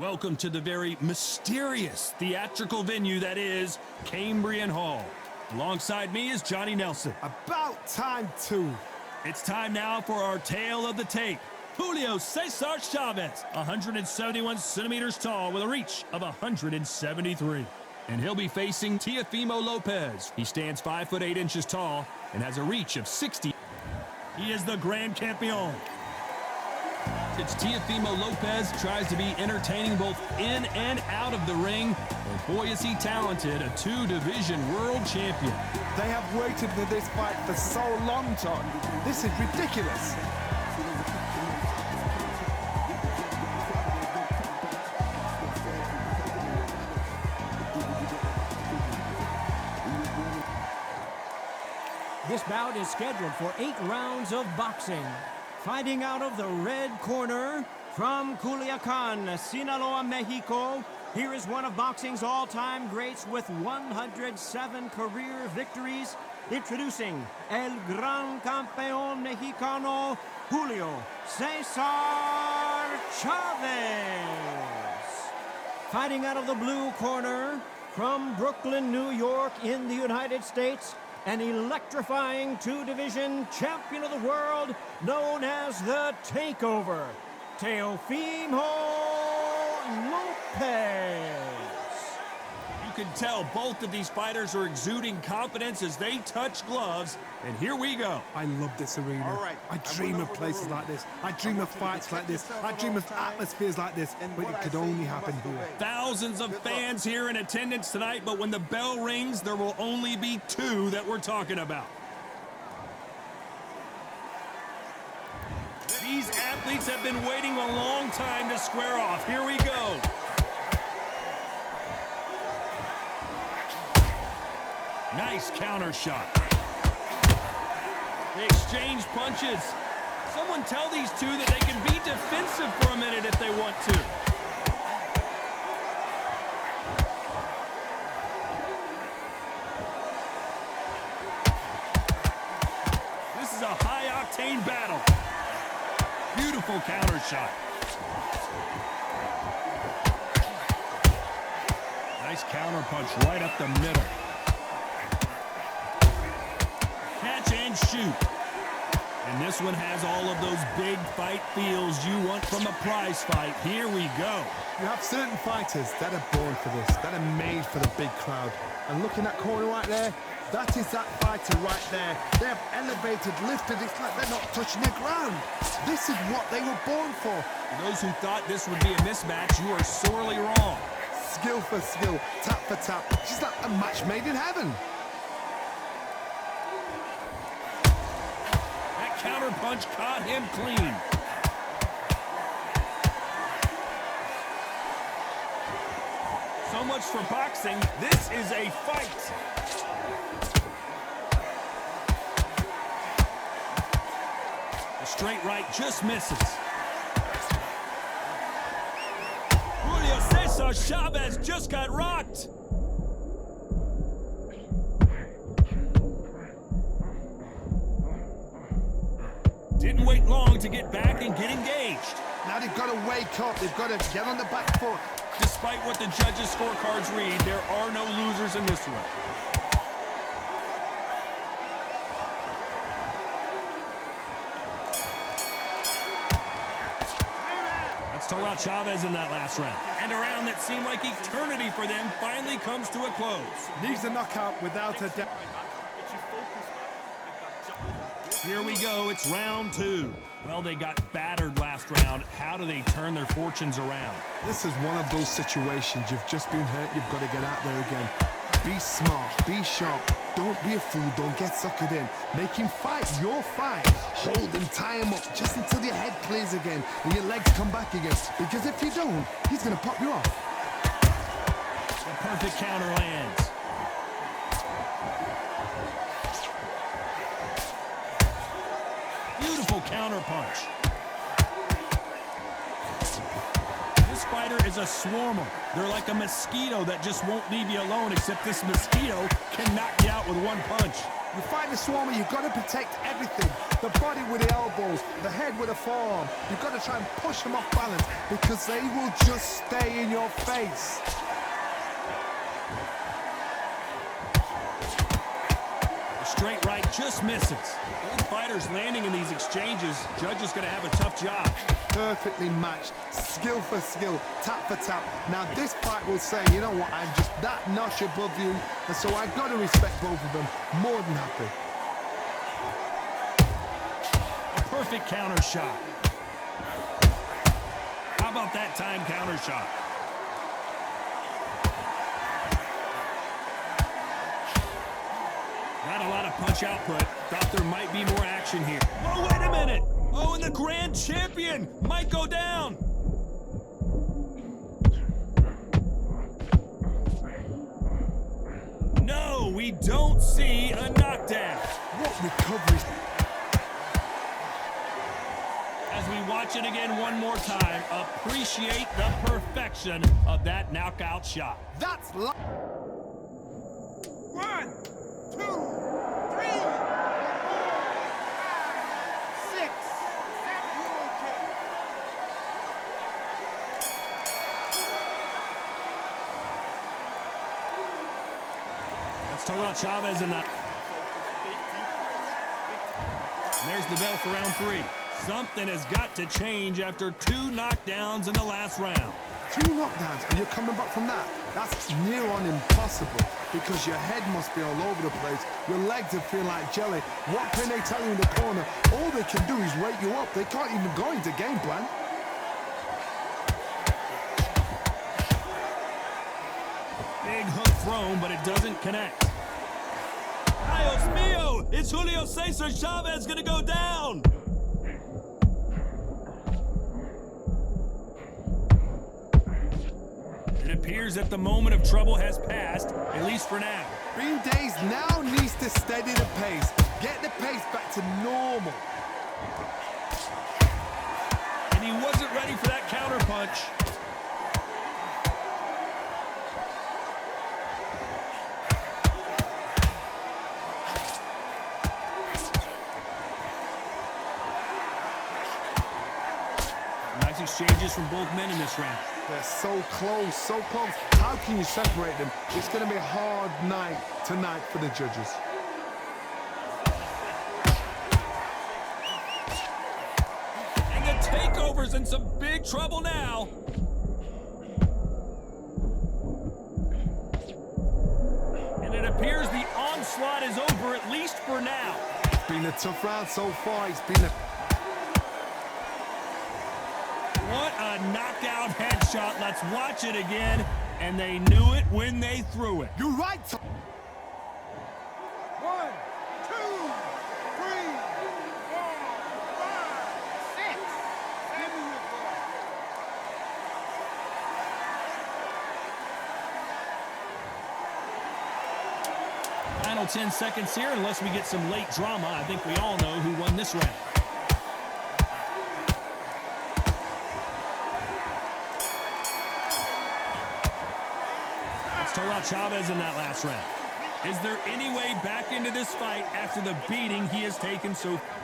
Welcome to the very mysterious theatrical venue that is Cambrian Hall. Alongside me is Johnny Nelson. About time, too. It's time now for our tale of the tape. Julio Cesar Chavez, 171 centimeters tall with a reach of 173. And he'll be facing Teofimo Lopez. He stands 5 foot 8 inches tall and has a reach of 60. He is the Grand Campeon. It's Teofimo Lopez tries to be entertaining both in and out of the ring. And boy, is he talented, a 2-division world champion. They have waited for this fight for so long, John. This is ridiculous. This bout is scheduled for 8 rounds of boxing. Fighting out of the red corner, from Culiacan, Sinaloa, Mexico, here is one of boxing's all-time greats with 107 career victories. Introducing El Gran Campeón Mexicano, Julio Cesar Chavez. Fighting out of the blue corner, from Brooklyn, New York, in the United States, an electrifying 2-division champion of the world known as the Takeover, Teofimo Lopez. You can tell both of these fighters are exuding confidence as they touch gloves, and here we go. I love this arena. All right. I dream of places like this. I dream of fights like this. I dream of atmospheres like this, but it could only happen here. Thousands of fans here in attendance tonight, but when the bell rings, there will only be 2 that we're talking about. These athletes have been waiting a long time to square off. Here we go. Nice counter shot. They exchange punches. Someone tell these 2 that they can be defensive for a minute if they want to. This is a high-octane battle. Beautiful counter shot. Nice counter punch right up the middle. Catch and shoot. And this one has all of those big fight feels you want from a prize fight. Here we go. You have certain fighters that are born for this, that are made for the big crowd. And look in that corner right there, that is that fighter right there. They have elevated, lifted, it's like they're not touching the ground. This is what they were born for. For those who thought this would be a mismatch, you are sorely wrong. Skill for skill, tap for tap. She's like a match made in heaven. That counter punch caught him clean. So much for boxing. This is a fight. The straight right just misses. Julio Cesar Chavez just got rocked. Didn't wait long to get back and get engaged. Now they've got to wake up, they've got to get on the back foot. Despite what the judges' scorecards read, there are no losers in this one. Let's talk about Chavez in that last round. And a round that seemed like eternity for them finally comes to a close. Needs a knockout without a doubt. Here we go, it's round 2. Well, they got battered last round. How do they turn their fortunes around? This is one of those situations. You've just been hurt, you've got to get out there again. Be smart, be sharp. Don't be a fool, don't get suckered in. Make him fight your fight. Hold him, tie him up, just until your head clears again and your legs come back again. Because if you don't, he's going to pop you off. The perfect counter lands. Beautiful counter punch. This fighter is a swarmer. They're like a mosquito that just won't leave you alone, except this mosquito can knock you out with one punch. You fight the Swarmer, you've got to protect everything. The body with the elbows, the head with the forearm. You've got to try and push them off balance because they will just stay in your face. The straight right just misses. Both fighters landing in these exchanges. Judge is going to have a tough job. Perfectly matched, skill for skill, tap for tap. Now this fight will say, you know what, I'm just that notch above you, and so I've got to respect both of them. More than happy. A perfect counter shot. How about that time counter shot? Not a lot of punch output. Thought there might be more action here. Oh, wait a minute! Oh, and the grand champion might go down! No, we don't see a knockdown. What recovery? As we watch it again one more time, appreciate the perfection of that knockout shot. That's One, two, three, 6. Let's talk about Chavez and that. And there's the bell for round 3. Something has got to change after 2 knockdowns in the last round. 2 knockdowns and you're coming back from that. That's near on impossible because your head must be all over the place. Your legs will feel like jelly. What can they tell you in the corner? All they can do is wake you up. They can't even go into game plan. Big hook thrown, but it doesn't connect. Dios mío! Is Julio Cesar Chavez going to go down? It appears that the moment of trouble has passed, at least for now. Green Days now needs to steady the pace. Get the pace back to normal. And he wasn't ready for that counter punch. Nice exchanges from both men in this round. They're so close, so close. How can you separate them? It's going to be a hard night tonight for the judges. And the takeover's in some big trouble now. And it appears the onslaught is over, at least for now. It's been a tough round so far. It's been a... What a knockout headshot. Let's watch it again. And they knew it when they threw it. You're right. 1, 2, 3, 4, 5, 6. Give me your ball. Final 10 seconds here, unless we get some late drama. I think we all know who won this round. Talk about Chavez in that last round. Is there any way back into this fight after the beating he has taken so far?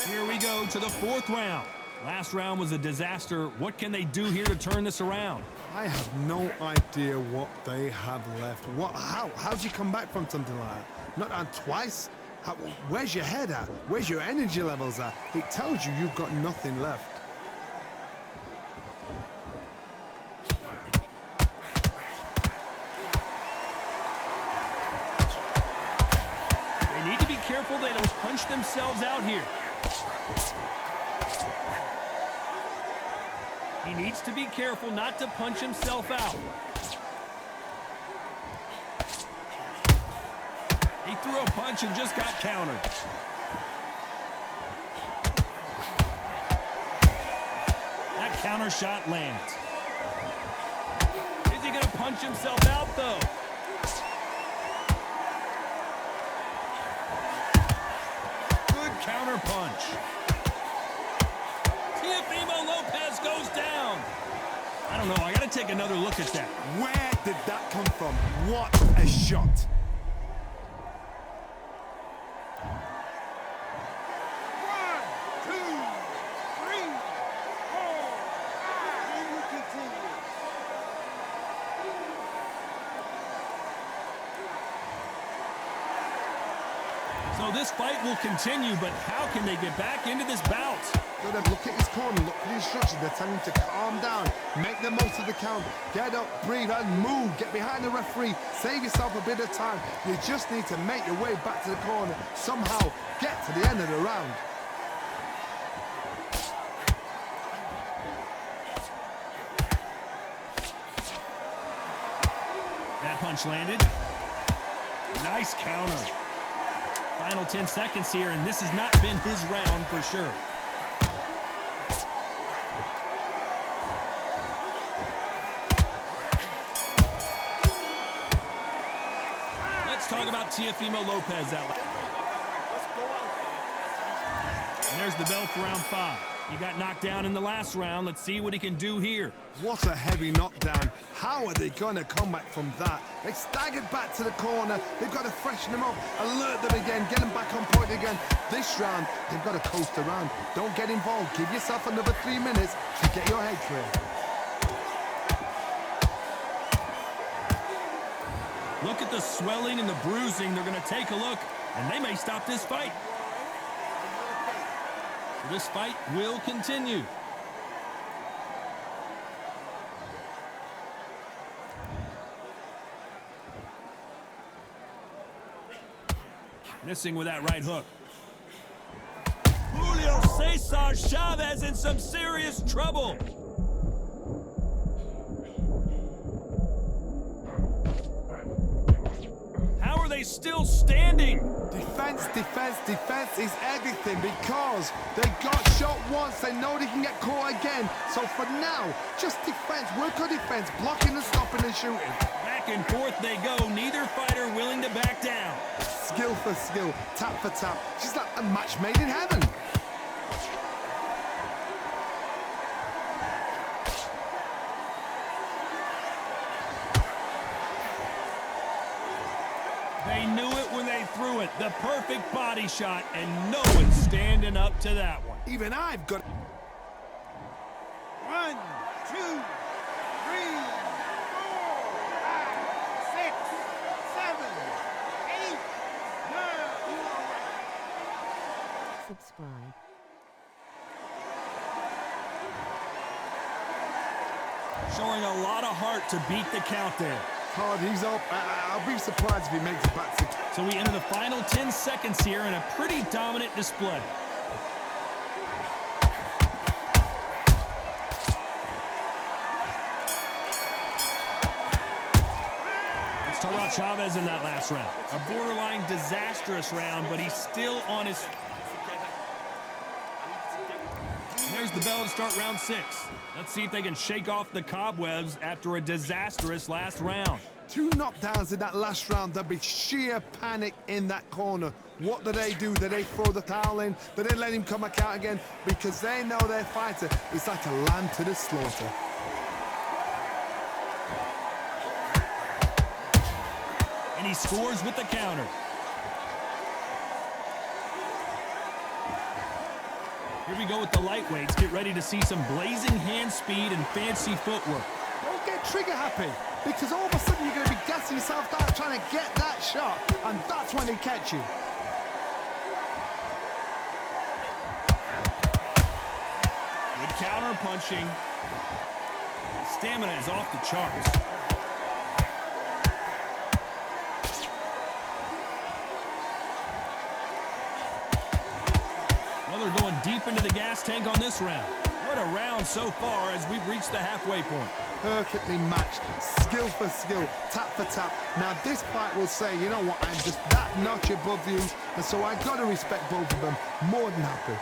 Here we go to the 4th round. Last round was a disaster. What can they do here to turn this around? I have no idea what they have left. How do you come back from something like that? Not down twice? Where's your head at? Where's your energy levels at? It tells you you've got nothing left. Careful they don't punch themselves out here. He needs to be careful not to punch himself out. He threw a punch and just got countered. That counter shot lands. Is he going to punch himself out, though? Counter punch. Teofimo Lopez goes down. I don't know. I got to take another look at that. Where did that come from? What a shot. this fight will continue, but how can they get back into this bout? Look at his corner, look at the instructions. They're telling him to calm down, make the most of the count, get up, breathe, and move. Get behind the referee, save yourself a bit of time. You just need to make your way back to the corner, somehow get to the end of the round. That punch landed. Nice counter. Final 10 seconds here, and this has not been his round for sure. Let's talk about Teofimo Lopez out. And there's the bell for round 5. He got knocked down in the last round. Let's see what he can do here. What a heavy knockdown. How are they going to come back from that? They staggered back to the corner. They've got to freshen them up, alert them again, get them back on point again. This round, they've got to coast around. Don't get involved. Give yourself another 3 minutes to get your head clear. Look at the swelling and the bruising. They're going to take a look, and they may stop this fight. This fight will continue. Missing with that right hook. Julio Cesar Chavez in some serious trouble. How are they still standing? Defense, defense, defense is everything because they got shot once. They know they can get caught again. So for now, just defense, work on defense, blocking and stopping and shooting. Back and forth they go. Neither fighter willing to back down. Skill for skill, tap for tap. Just like a match made in heaven. They knew it when they threw it. The perfect body shot, and no one's standing up to that one. Even I've got... 1, 2, 3, 4, 5, 6, 7, 8, 9. Subscribe. Showing a lot of heart to beat the count there. Hard, he's up. I'll be surprised if he makes it back to... So we enter the final 10 seconds here in a pretty dominant display. Let's talk about Chavez in that last round. A borderline disastrous round, but he's still on his... There's the bell to start round 6. Let's see if they can shake off the cobwebs after a disastrous last round. 2 knockdowns in that last round. There'll be sheer panic in that corner. What do? Do they throw the towel in? Do they let him come back out again? Because they know their fighter is like a lamb to the slaughter. And he scores with the counter. Here we go with the lightweights. Get ready to see some blazing hand speed and fancy footwork. Don't get trigger happy, because all of a sudden you're going to be gassing yourself out trying to get that shot, and that's when they catch you. Good counter punching. Stamina is off the charts. Well, they're going deep into the gas tank on this round. What a round so far as we've reached the halfway point. Perfectly matched, skill for skill, tap for tap. Now this fight will say, you know what, I'm just that notch above you, and so I've got to respect both of them. More than happy.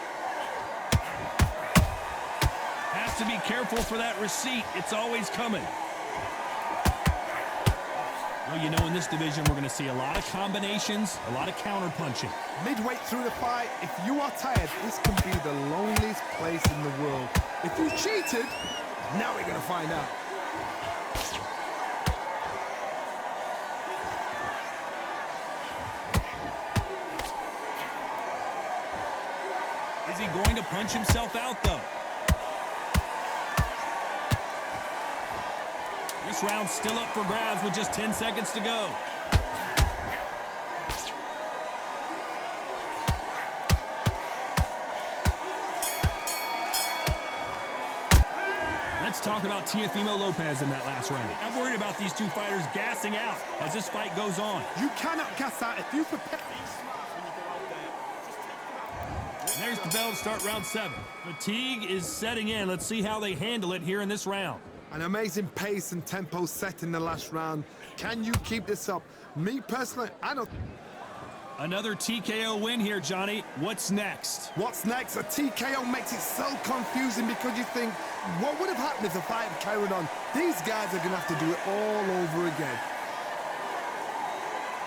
Has to be careful for that receipt. It's always coming. Well, you know, in this division, we're going to see a lot of combinations, a lot of counter punching. Midway through the fight, if you are tired, this can be the loneliest place in the world. If you cheated, now we're going to find out. Is he going to punch himself out, though? This round's still up for grabs with just 10 seconds to go. Let's talk about Teofimo Lopez in that last round. I'm worried about these two fighters gassing out as this fight goes on. You cannot gas out if you prepare. And there's the bell to start round 7. Fatigue is setting in. Let's see how they handle it here in this round. An amazing pace and tempo set in the last round. Can you keep this up? Me personally, I don't. Another TKO win here, Johnny. What's next? What's next? A TKO makes it so confusing because you think, what would have happened if the fight had carried on? These guys are going to have to do it all over again.